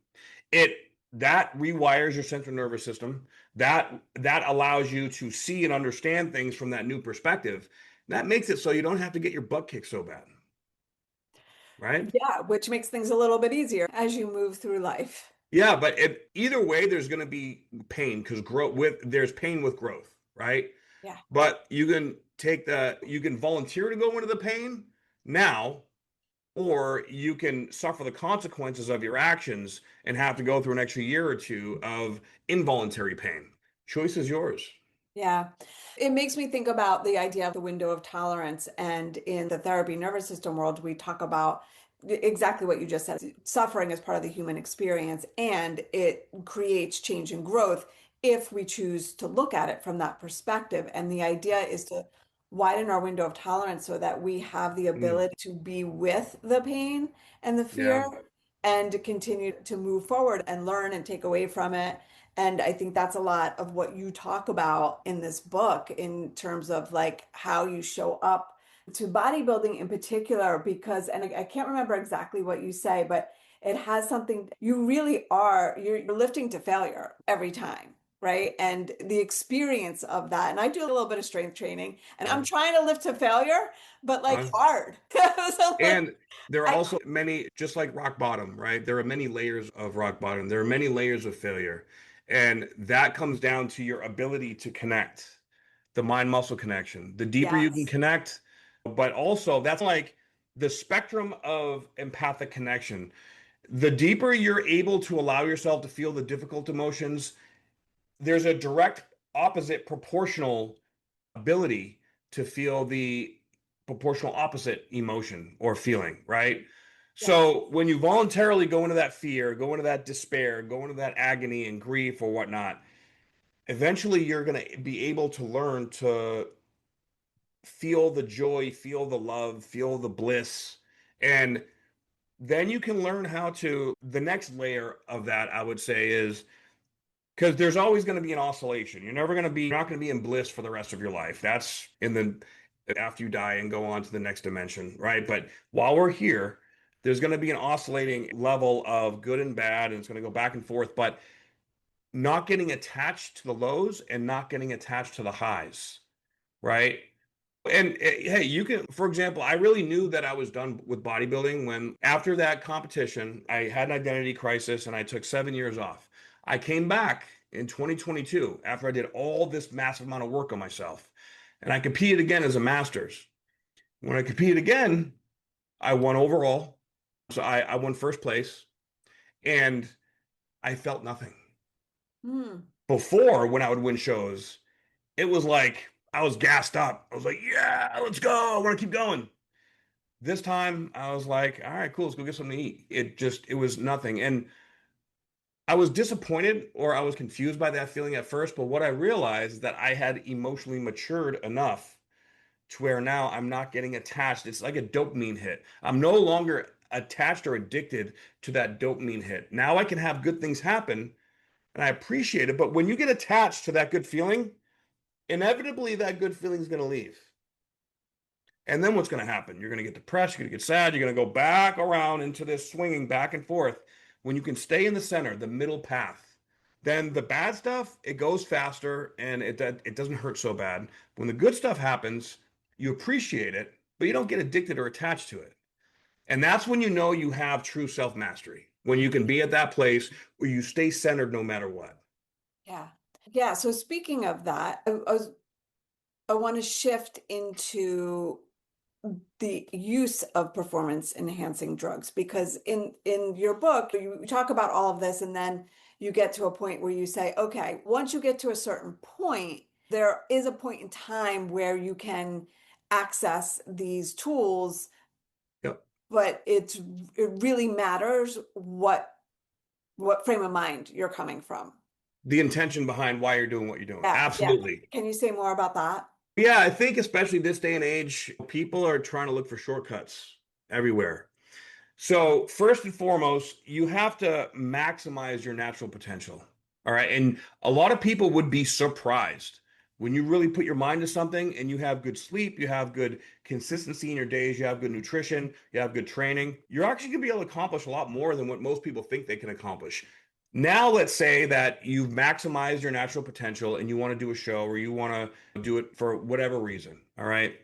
it that rewires your central nervous system. That allows you to see and understand things from that new perspective. That makes it so you don't have to get your butt kicked so bad, right? Yeah, which makes things a little bit easier as you move through life. Yeah, but either way, there's going to be pain because there's pain with growth, right? Yeah. But you can volunteer to go into the pain now, or you can suffer the consequences of your actions and have to go through an extra year or two of involuntary pain. Choice is yours. Yeah. It makes me think about the idea of the window of tolerance. And in the therapy nervous system world, we talk about exactly what you just said. Suffering is part of the human experience, and it creates change and growth if we choose to look at it from that perspective. And the idea is to widen our window of tolerance so that we have the Mm, ability to be with the pain and the yeah. fear and to continue to move forward and learn and take away from it. And I think that's a lot of what you talk about in this book in terms of like how you show up to bodybuilding in particular, because, and I can't remember exactly what you say, but it has something, you really are, you're lifting to failure every time, right? And the experience of that. And I do a little bit of strength training and Uh, I'm trying to lift to failure, but like uh, hard. So like, and there are I, also many, just like rock bottom, right? There are many layers of rock bottom. There are many layers of failure. And that comes down to your ability to connect, the mind muscle connection. The deeper you can yes, connect, but also that's like the spectrum of empathic connection. The deeper you're able to allow yourself to feel the difficult emotions, there's a direct opposite proportional ability to feel the proportional opposite emotion or feeling, right? yes, So when you voluntarily go into that fear, go into that despair, go into that agony and grief or whatnot, eventually you're going to be able to learn to feel the joy, feel the love, feel the bliss. And then you can learn how to, the next layer of that, I would say, is because there's always going to be an oscillation. You're not going to be in bliss for the rest of your life. That's in the after you die and go on to the next dimension, right? But while we're here, there's going to be an oscillating level of good and bad, and it's going to go back and forth, but not getting attached to the lows and not getting attached to the highs, right? And hey, you can, for example, I really knew that I was done with bodybuilding when after that competition, I had an identity crisis and I took 7 years off. I came back in 2022 after I did all this massive amount of work on myself and I competed again as a masters. When I competed again, I won overall. So I won first place and I felt nothing. hmm, Before, when I would win shows, it was like I was gassed up. I was like, yeah, let's go. I want to keep going. This time I was like, all right, cool, let's go get something to eat. It was nothing. And I was disappointed or I was confused by that feeling at first. But what I realized is that I had emotionally matured enough to where now I'm not getting attached. It's like a dopamine hit. I'm no longer attached or addicted to that dopamine hit. Now I can have good things happen and I appreciate it. But when you get attached to that good feeling, inevitably that good feeling is going to leave. And then what's going to happen? You're going to get depressed, you're going to get sad, you're going to go back around into this swinging back and forth. When you can stay in the center, the middle path, then the bad stuff, it goes faster and it doesn't hurt so bad. When the good stuff happens, you appreciate it, but you don't get addicted or attached to it. And that's when you know you have true self mastery, when you can be at that place where you stay centered no matter what. yeah. Yeah, so speaking of that, I want to shift into the use of performance enhancing drugs, because in your book you talk about all of this, and then you get to a point where you say, okay, once you get to a certain point, there is a point in time where you can access these tools, Yep. but it really matters what frame of mind you're coming from. The intention behind why you're doing what you're doing. Yeah, yeah. Absolutely. Can you say more about that? Yeah, I think especially this day and age, people are trying to look for shortcuts everywhere. So, first and foremost, you have to maximize your natural potential. All right. And a lot of people would be surprised when you really put your mind to something and you have good sleep, you have good consistency in your days, you have good nutrition, you have good training. You're actually going to be able to accomplish a lot more than what most people think they can accomplish. Now, let's say that you've maximized your natural potential and you want to do a show or you want to do it for whatever reason. All right.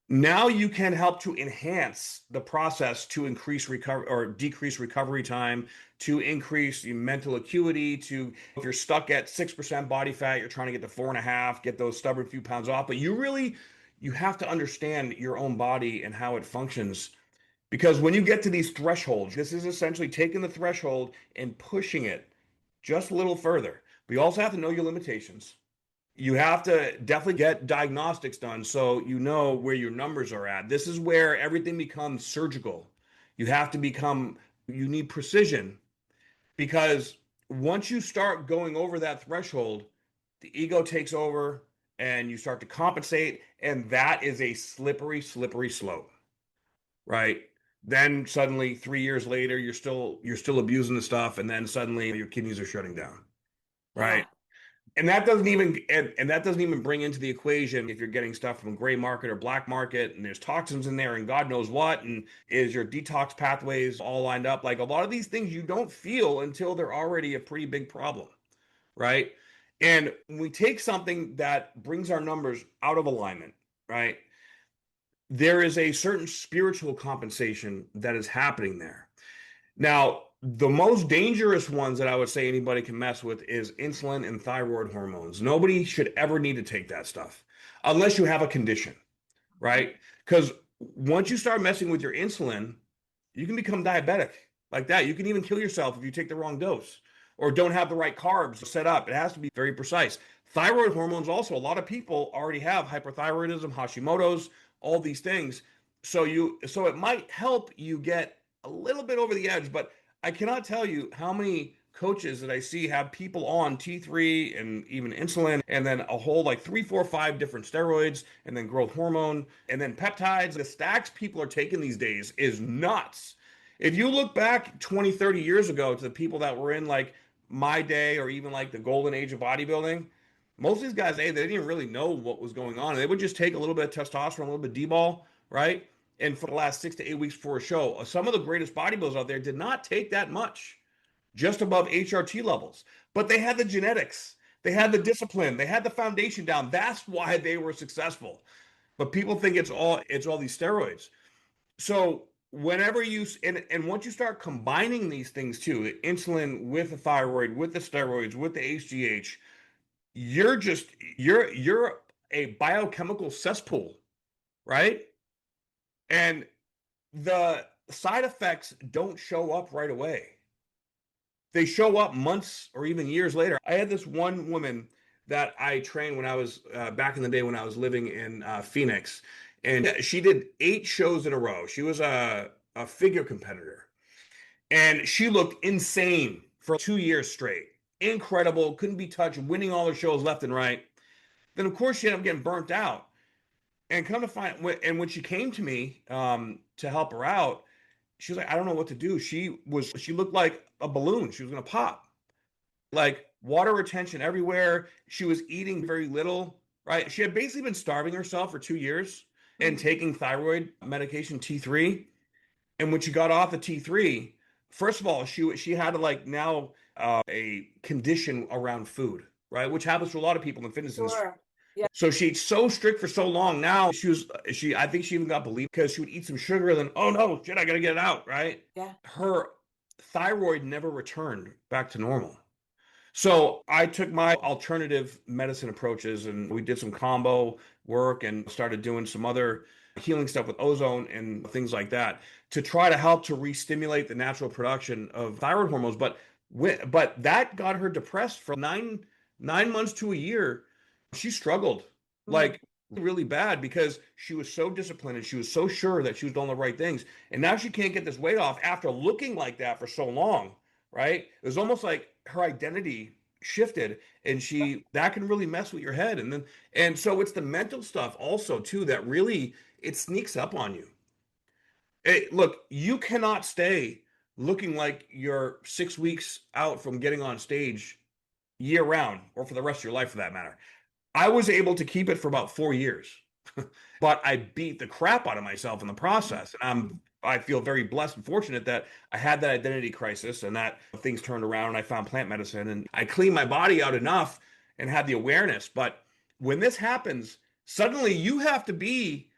Now you can help to enhance the process to increase recovery or decrease recovery time, to increase your mental acuity, to if you're stuck at 6% body fat, you're trying to get to 4.5, get those stubborn few pounds off. But you have to understand your own body and how it functions. Because when you get to these thresholds, this is essentially taking the threshold and pushing it just a little further. But you also have to know your limitations. You have to definitely get diagnostics done so you know where your numbers are at. This is where everything becomes surgical. You have to become, you need precision because once you start going over that threshold, the ego takes over and you start to compensate. And that is a slippery, slippery slope, right? Then suddenly 3 years later, you're still abusing the stuff. And then suddenly your kidneys are shutting down, Yeah. right? And that doesn't even bring into the equation if you're getting stuff from gray market or black market and there's toxins in there and God knows what, and is your detox pathways all lined up. Like a lot of these things you don't feel until they're already a pretty big problem, right? And when we take something that brings our numbers out of alignment, right, there is a certain spiritual compensation that is happening there. Now, the most dangerous ones that I would say anybody can mess with is insulin and thyroid hormones. Nobody should ever need to take that stuff unless you have a condition, right? Because once you start messing with your insulin, you can become diabetic like that. You can even kill yourself if you take the wrong dose or don't have the right carbs set up. It has to be very precise. Thyroid hormones also, a lot of people already have hyperthyroidism, Hashimoto's, all these things. So it might help you get a little bit over the edge, but I cannot tell you how many coaches that I see have people on T3 and even insulin, and then a whole like three, four, five different steroids, and then growth hormone, and then peptides. The stacks people are taking these days is nuts. If you look back 20, 30 years ago to the people that were in like my day or even like the golden age of bodybuilding, most of these guys, they didn't even really know what was going on. They would just take a little bit of testosterone, a little bit of D-ball, right? And for the last 6 to 8 weeks before a show, some of the greatest bodybuilders out there did not take that much, just above HRT levels. But they had the genetics, they had the discipline, they had the foundation down. That's why they were successful. But people think it's all these steroids. So whenever and once you start combining these things too, the insulin with the thyroid, with the steroids, with the HGH, you're just you're a biochemical cesspool, right? And the side effects don't show up right away. They show up months or even years later. I had this one woman that I trained when I was back in the day when I was living in Phoenix, and she did 8 shows in a row. She was a figure competitor, and she looked insane for 2 years straight. Incredible, couldn't be touched, winning all her shows left and right. Then, of course, she ended up getting burnt out. And come to find, and when she came to me to help her out, she was like, I don't know what to do. She looked like a balloon. She was gonna pop. Like water retention everywhere. She was eating very little, right? She had basically been starving herself for 2 years and taking thyroid medication T3. And when she got off the T3, first of all, she had to like now a condition around food, right? Which happens to a lot of people in the fitness industry. Sure. Yeah. So she's so strict for so long. Now I think she even got bulimic because she would eat some sugar and then, oh no, shit, I gotta get it out, right? Yeah. Her thyroid never returned back to normal. So I took my alternative medicine approaches and we did some combo work and started doing some other healing stuff with ozone and things like that to try to help to re-stimulate the natural production of thyroid hormones. But that got her depressed for 9 months to a year. She struggled Mm. like really bad because she was so disciplined and she was so sure that she was doing the right things. And now she can't get this weight off after looking like that for so long, right? It was almost like her identity shifted, and she that can really mess with your head. And so it's the mental stuff also too that really it sneaks up on you. Look, you cannot stay looking like you're 6 weeks out from getting on stage year round, or for the rest of your life for that matter. I was able to keep it for about 4 years, but I beat the crap out of myself in the process. And I feel very blessed and fortunate that I had that identity crisis and that things turned around and I found plant medicine and I cleaned my body out enough and had the awareness. But when this happens, suddenly you have to be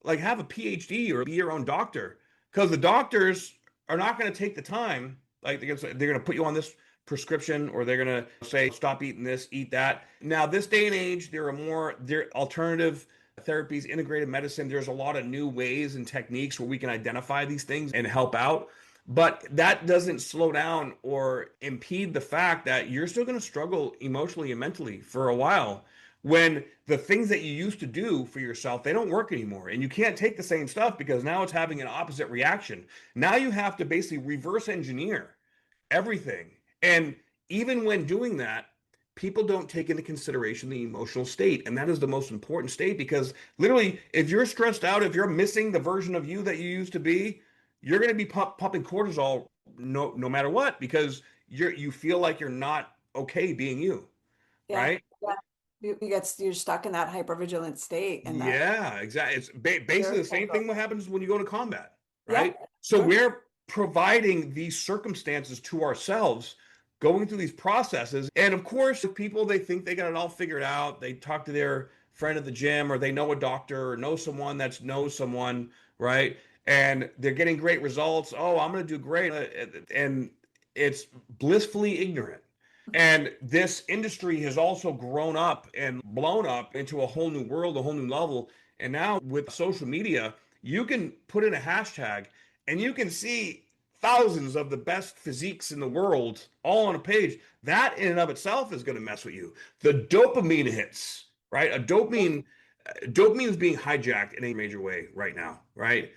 like have a PhD or be your own doctor, because the doctors are not going to take the time. Like they're going to put you on this prescription, or they're going to say stop eating this, eat that. Now this day and age, there are alternative therapies, integrated medicine. There's a lot of new ways and techniques where we can identify these things and help out. But that doesn't slow down or impede the fact that you're still going to struggle emotionally and mentally for a while, when the things that you used to do for yourself, they don't work anymore. And you can't take the same stuff because now it's having an opposite reaction. Now you have to basically reverse engineer everything. And even when doing that, people don't take into consideration the emotional state. And that is the most important state, because literally, if you're stressed out, if you're missing the version of you that you used to be, you're going to be pumping cortisol no matter what, because you feel like you're not okay being you, Yeah. right? Yeah. You're stuck in that hypervigilant state and that Yeah, exactly. It's basically fear the same cycle. thing what happens when you go to combat, Yeah, right? So sure. we're providing these circumstances to ourselves, going through these processes. And of course, if people they think they got it all figured out, they talk to their friend at the gym, or they know a doctor or know someone that knows someone, right? And they're getting great results. Oh, I'm going to do great. And it's blissfully ignorant. And this industry has also grown up and blown up into a whole new world, a whole new level. And now with social media, you can put in a hashtag and you can see thousands of the best physiques in the world all on a page. That in and of itself is going to mess with you. The dopamine hits, right? Dopamine is being hijacked in a major way right now, right?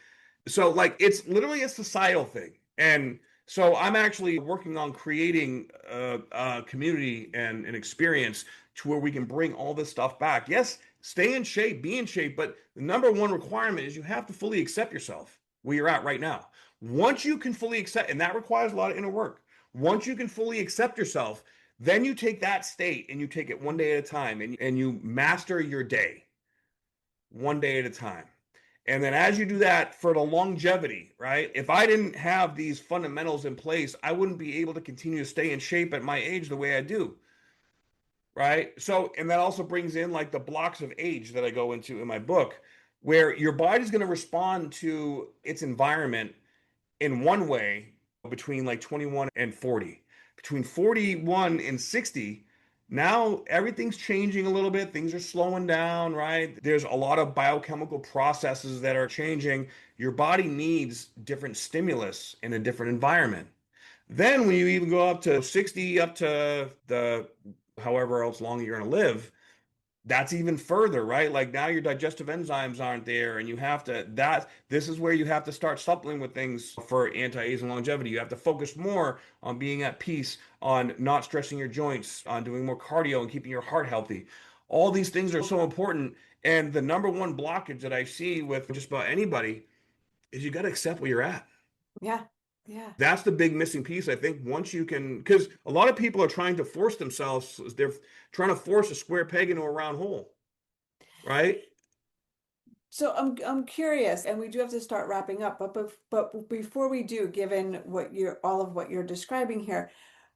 So like it's literally a societal thing. And so I'm actually working on creating a community and an experience to where we can bring all this stuff back. Yes, stay in shape, be in shape, but the number one requirement is you have to fully accept yourself where you're at right now. Once you can fully accept, and that requires a lot of inner work. Once you can fully accept yourself, then you take that state and you take it one day at a time, and you master your day one day at a time. And then as you do that for the longevity, right? If I didn't have these fundamentals in place, I wouldn't be able to continue to stay in shape at my age the way I do, right? So, and that also brings in like the blocks of age that I go into in my book, where your body's going to respond to its environment in one way between like 21 and 40. Between 41 and 60, now everything's changing a little bit. Things are slowing down, right? There's a lot of biochemical processes that are changing. Your body needs different stimulus in a different environment. Then when you even go up to 60, up to the however else long you're going to live, that's even further, right? Like now your digestive enzymes aren't there, and you have to that this is where you have to start supplementing with things for anti-aging longevity. You have to focus more on being at peace, on not stressing your joints, on doing more cardio and keeping your heart healthy. All these things are so important. And the number one blockage that I see with just about anybody is you got to accept where you're at. Yeah. Yeah. That's the big missing piece. I think once you can, because a lot of people are trying to force themselves, they're trying to force a square peg into a round hole, right? So I'm curious, and we do have to start wrapping up, but before we do, given what you're all of what you're describing here,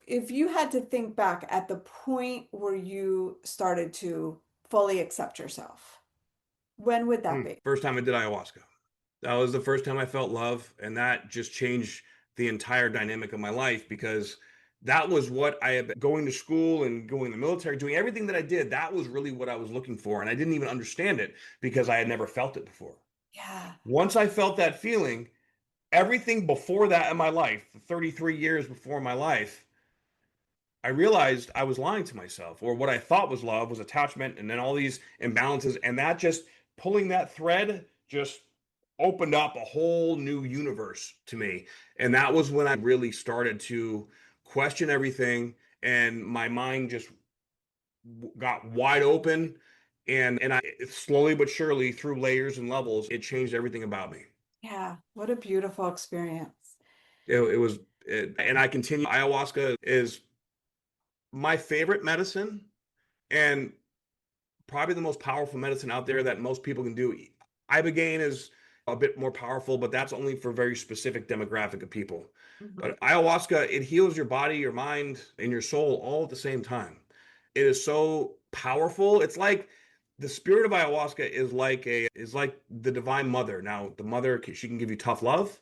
if you had to think back at the point where you started to fully accept yourself, when would that be? First time I did ayahuasca. That was the first time I felt love, and that just changed the entire dynamic of my life, because that was what I had been going to school and going to the military, doing everything that I did. That was really what I was looking for, and I didn't even understand it because I had never felt it before. Yeah. Once I felt that feeling, everything before that in my life, the 33 years before my life, I realized I was lying to myself, or what I thought was love was attachment, and then all these imbalances. And that just pulling that thread just opened up a whole new universe to me. And that was when I really started to question everything, and my mind just got wide open. And I slowly but surely, through layers and levels, it changed everything about me. Yeah. What a beautiful experience. It was, and I continue. Ayahuasca is my favorite medicine, and probably the most powerful medicine out there that most people can do. Ibogaine is a bit more powerful, but that's only for very specific demographic of people. Mhm. But ayahuasca, it heals your body, your mind, and your soul all at the same time. It is so powerful. It's like the spirit of ayahuasca is like the divine mother. Now, the mother, she can give you tough love,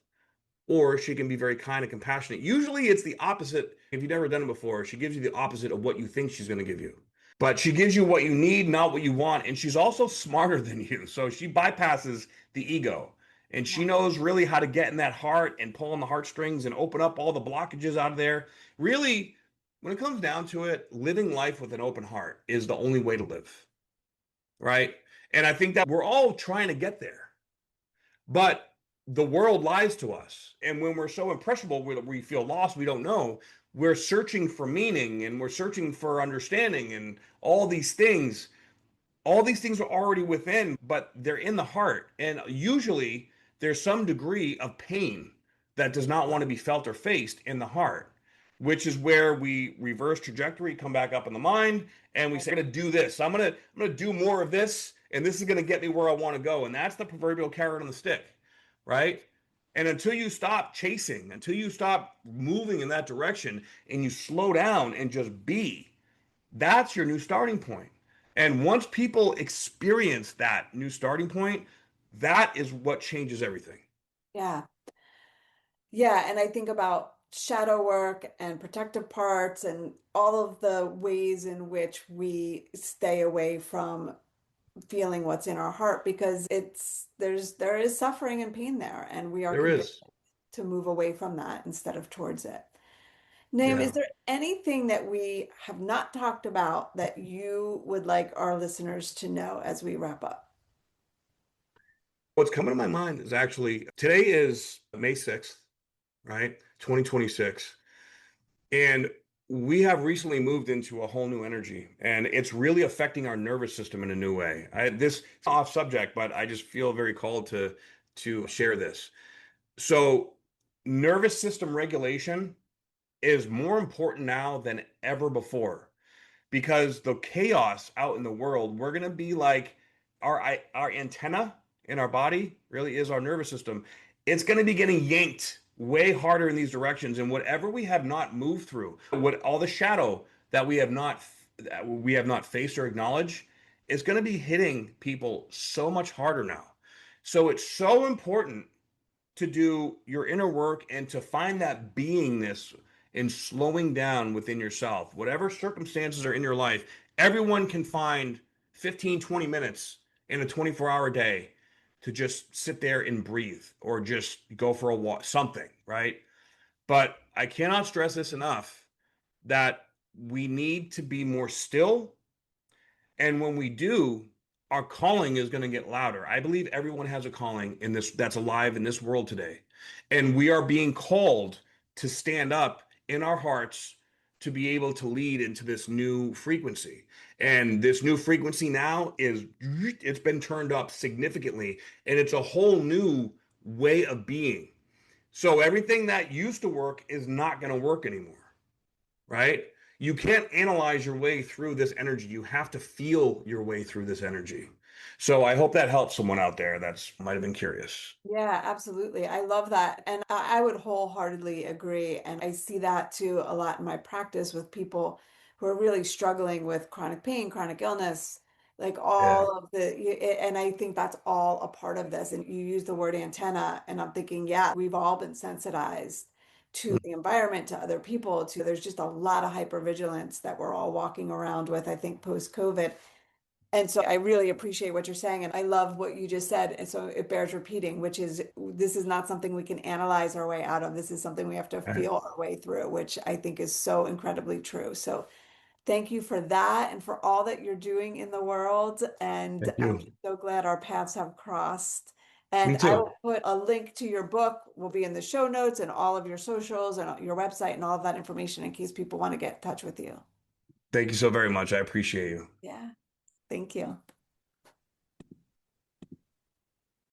or she can be very kind and compassionate. Usually it's the opposite. If you've never done it before, she gives you the opposite of what you think she's going to give you. But she gives you what you need, not what you want. And she's also smarter than you. So she bypasses the ego. And she Yeah. knows really how to get in that heart and pull on the heartstrings and open up all the blockages out of there. Really, when it comes down to it, living life with an open heart is the only way to live. Right. And I think that we're all trying to get there. But the world lies to us. And when we're so impressionable, we feel lost, we don't know, we're searching for meaning and we're searching for understanding and all these things. All these things are already within, but they're in the heart. And usually there's some degree of pain that does not want to be felt or faced in the heart, which is where we reverse trajectory, come back up in the mind, and we say, I'm going to do this. I'm going to do more of this, and this is going to get me where I want to go. And that's the proverbial carrot on the stick, right? And until you stop chasing, until you stop moving in that direction, and you slow down and just be, that's your new starting point. And once people experience that new starting point, that is what changes everything. Yeah. Yeah, and I think about shadow work and protective parts and all of the ways in which we stay away from feeling what's in our heart because there is suffering and pain there and we are There conditioned is. to move away from that instead of towards it. Naim, is Yeah. there anything that we have not talked about that you would like our listeners to know as we wrap up? What's coming to my mind is actually today is May 6th, right? 2026. And we have recently moved into a whole new energy, and it's really affecting our nervous system in a new way. This is off subject, but I just feel very called to share this. So, nervous system regulation is more important now than ever before, because the chaos out in the world, we're going to be like our antenna in our body really is our nervous system. It's going to be getting yanked way harder in these directions, and whatever we have not moved through, what all the shadow that we have not faced or acknowledged, is going to be hitting people so much harder now. So it's so important to do your inner work and to find that beingness in slowing down within yourself. Whatever circumstances are in your life, everyone can find 15, 20 minutes in a 24-hour day to just sit there and breathe or just go for a walk, something, right? But I cannot stress this enough that we need to be more still, and when we do, our calling is going to get louder. I believe everyone has a calling in this that's alive in this world today. And we are being called to stand up in our hearts to be able to lead into this new frequency. And this new frequency now is it's been turned up significantly, and it's a whole new way of being. So everything that used to work is not going to work anymore, right? You can't analyze your way through this energy. You have to feel your way through this energy. So I hope that helps someone out there that's might have been curious. Yeah, absolutely. I love that. And I would wholeheartedly agree. And I see that too a lot in my practice with people who are really struggling with chronic pain, chronic illness, like Yeah. all of and I think that's all a part of this. And you use the word antenna, and I'm thinking, yeah, we've all been sensitized to the environment, to other people, there's just a lot of hypervigilance that we're all walking around with, I think, post-COVID. And so I really appreciate what you're saying. And I love what you just said. And so it bears repeating, which is this is not something we can analyze our way out of. This is something we have to Right. feel our way through, which I think is so incredibly true. So thank you for that and for all that you're doing in the world. And Thank I'm you. just so glad our paths have crossed. Me And I too. will put a link to your book, will be in the show notes and all of your socials and your website and all of that information in case people want to get in touch with you. Thank you so very much. I appreciate you. Yeah, thank you.